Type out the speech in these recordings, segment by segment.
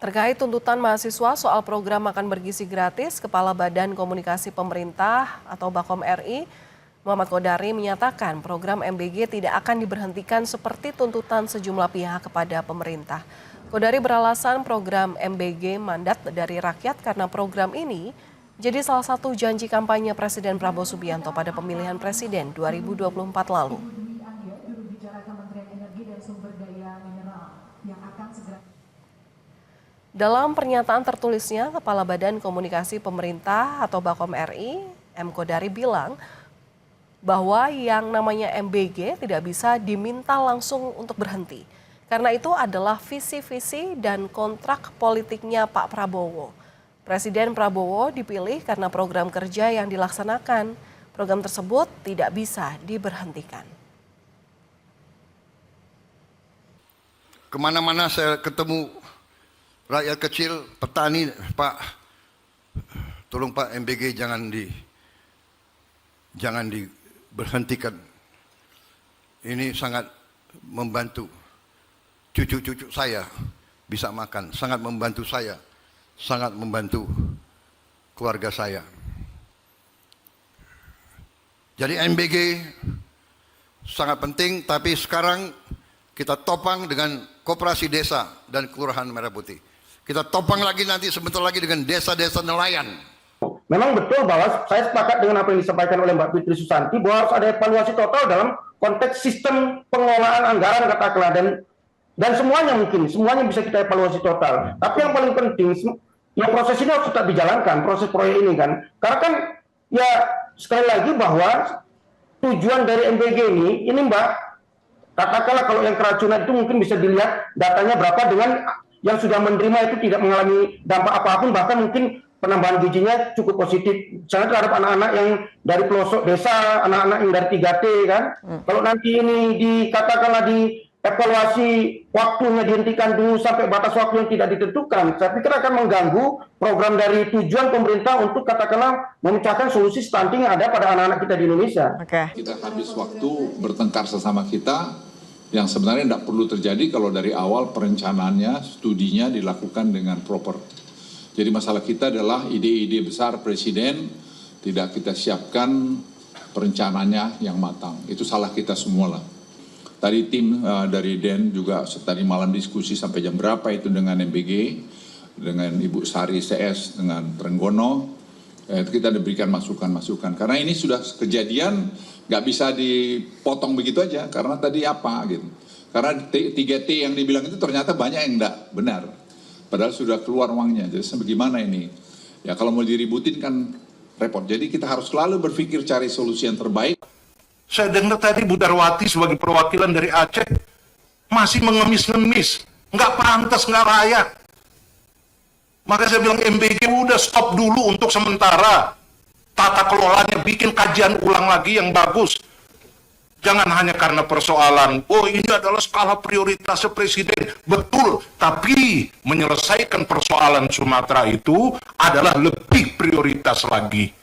Terkait tuntutan mahasiswa soal program makan bergizi gratis, Kepala Badan Komunikasi Pemerintah atau Bakom RI, Muhammad Kodari menyatakan program MBG tidak akan diberhentikan seperti tuntutan sejumlah pihak kepada pemerintah. Kodari beralasan program MBG mandat dari rakyat karena program ini jadi salah satu janji kampanye Presiden Prabowo Subianto pada pemilihan Presiden 2024 lalu. Dalam pernyataan tertulisnya, Kepala Badan Komunikasi Pemerintah atau Bakom RI, M. Kodari bilang bahwa yang namanya MBG tidak bisa diminta langsung untuk berhenti. Karena itu adalah visi-visi dan kontrak politiknya Pak Prabowo. Presiden Prabowo dipilih karena program kerja yang dilaksanakan. Program tersebut tidak bisa diberhentikan. Kemana-mana saya ketemu rakyat kecil, petani, Pak, tolong Pak MBG jangan diberhentikan. Ini sangat membantu cucu-cucu saya bisa makan, sangat membantu saya, sangat membantu keluarga saya. Jadi MBG sangat penting, tapi sekarang kita topang dengan koperasi desa dan kelurahan Merah Putih. Kita topang lagi nanti sebentar lagi dengan desa-desa nelayan. Memang betul bahwa saya sepakat dengan apa yang disampaikan oleh Mbak Fitri Susanti bahwa harus ada evaluasi total dalam konteks sistem pengelolaan anggaran katakanlah dan semuanya bisa kita evaluasi total. Tapi yang paling penting, ya proses ini harus tetap dijalankan, proses proyek ini kan. Karena kan ya sekali lagi bahwa tujuan dari MBG ini Mbak, katakanlah kalau yang keracunan itu mungkin bisa dilihat datanya berapa dengan yang sudah menerima itu tidak mengalami dampak apapun, bahkan mungkin penambahan gizinya cukup positif. Misalnya terhadap anak-anak yang dari pelosok desa, anak-anak yang dari 3T kan. Kalau nanti ini dikatakanlah dievaluasi waktunya dihentikan dulu sampai batas waktu yang tidak ditentukan, saya pikir akan mengganggu program dari tujuan pemerintah untuk katakanlah memecahkan solusi stunting yang ada pada anak-anak kita di Indonesia. Kita habis waktu bertengkar sesama kita, yang sebenarnya tidak perlu terjadi kalau dari awal perencanaannya, studinya dilakukan dengan proper. Jadi masalah kita adalah ide-ide besar Presiden tidak kita siapkan perencanaannya yang matang. Itu salah kita semua lah. Tadi tim dari DEN juga tadi malam diskusi sampai jam berapa itu dengan MBG, dengan Ibu Sari CS, dengan Trenggono. Kita diberikan masukan-masukan. Karena ini sudah kejadian, nggak bisa dipotong begitu aja. Karena tadi apa gitu. Karena 3T yang dibilang itu ternyata banyak yang nggak benar. Padahal sudah keluar uangnya. Jadi bagaimana ini? Ya kalau mau diributin kan repot. Jadi kita harus selalu berpikir cari solusi yang terbaik. Saya dengar tadi Bu Darwati sebagai perwakilan dari Aceh masih mengemis-ngemis. Nggak pantas, nggak layak. Maka saya bilang MBG udah stop dulu untuk sementara. Tata kelolanya bikin kajian ulang lagi yang bagus. Jangan hanya karena persoalan, oh ini adalah skala prioritas Presiden. Betul, tapi menyelesaikan persoalan Sumatera itu adalah lebih prioritas lagi.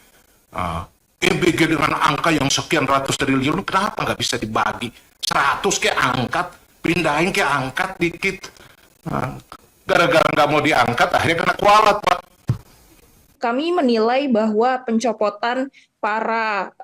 MBG dengan angka yang sekian ratus triliun, kenapa nggak bisa dibagi? 100 kayak angkat, pindahin kayak angkat dikit. Gara-gara nggak mau diangkat, akhirnya kena kualat, Pak. Kami menilai bahwa pencopotan para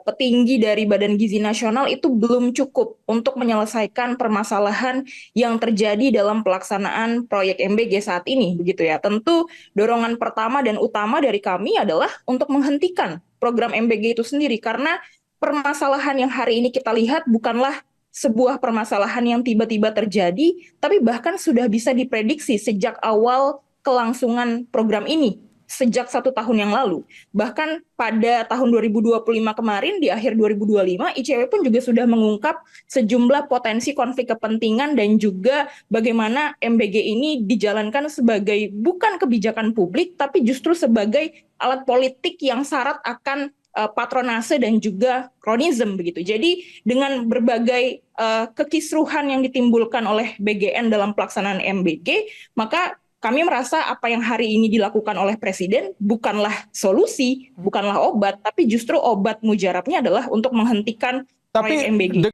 petinggi dari Badan Gizi Nasional itu belum cukup untuk menyelesaikan permasalahan yang terjadi dalam pelaksanaan proyek MBG saat ini, begitu ya. Tentu dorongan pertama dan utama dari kami adalah untuk menghentikan program MBG itu sendiri, karena permasalahan yang hari ini kita lihat bukanlah sebuah permasalahan yang tiba-tiba terjadi, tapi bahkan sudah bisa diprediksi sejak awal kelangsungan program ini, sejak 1 tahun yang lalu. Bahkan pada tahun 2025 kemarin, di akhir 2025, ICW pun juga sudah mengungkap sejumlah potensi konflik kepentingan dan juga bagaimana MBG ini dijalankan sebagai bukan kebijakan publik, tapi justru sebagai alat politik yang syarat akan patronase dan juga kronisme begitu. Jadi dengan berbagai kekisruhan yang ditimbulkan oleh BGN dalam pelaksanaan MBG, maka kami merasa apa yang hari ini dilakukan oleh Presiden bukanlah solusi, bukanlah obat, tapi justru obat mujarabnya adalah untuk menghentikan proyek MBG.